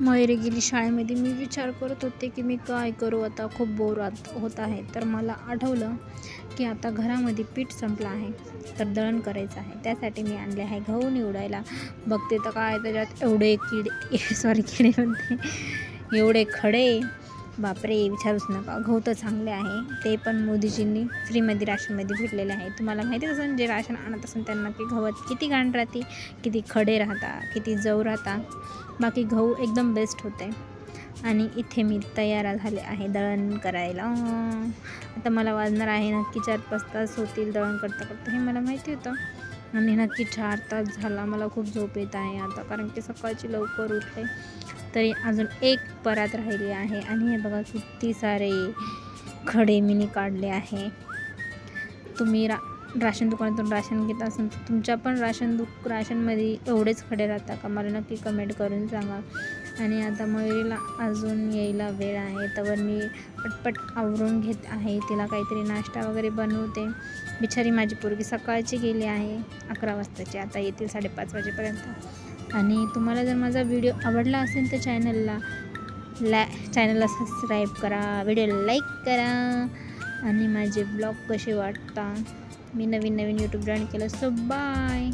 मयुरी गेली शाळेमध्ये. मी विचार करत होते की मी काय करू आता, खूप बोर होत आहे. तर मला आठवलं की आता घरामध्ये पीठ संपलं आहे, तर दळण करायचं आहे. त्यासाठी मी आणले आहे गहू निवडायला. बघते तर काय त्याच्यात एवढे किडे म्हणते, एवढे खडे, बापरे विचारूच नका. गहू तर चांगले आहे, ते पण मोदीजींनी फ्रीमध्ये राशनमध्ये भेटलेले आहे. तुम्हाला माहितीच असेल, जे राशन आणत असेल त्यांना की गव्हात किती घाण राहते, किती खडे राहतात, किती जव राहतात. बाकी गहू एकदम बेस्ट होते. आणि इथे मी तयार झाले आहे दळण करायला. आता मला वाजणार आहे नक्की 4-5 तास होतील दळण करता करता, हे मला माहिती होतं. आणि नक्की 4 तास झाला. मला खूप झोप येत आहे आता, कारण की सकाळची लवकर उठले. तरी अजून एक परात राहिली आहे. आणि हे बघा किती सारे खडे मी काढले आहे. तुम्ही राशन दुकानातून राशन घेत असाल तर तुमच्या पण राशनमध्ये एवढेच खडे राहतात का, मला नक्की कमेंट करून सांगा. आणि आता मयुरीला अजून यायला वेळ आहे, तर मी पटपट आवरून घेत आहे. तिला काहीतरी नाश्ता वगैरे बनवते. बिचारी माझी पोरगी सकाळची गेली आहे 11 वाजताची, आता येतील 5:30 वाजेपर्यंत. आणि तुम्हाला जर माझा व्हिडिओ आवडला असेल तर चॅनलला सबस्क्राईब करा, व्हिडिओ लाईक करा. आणि माझे ब्लॉग कसे वाटतात, मी नवीन यूट्यूब जॉईन केलं. So bye.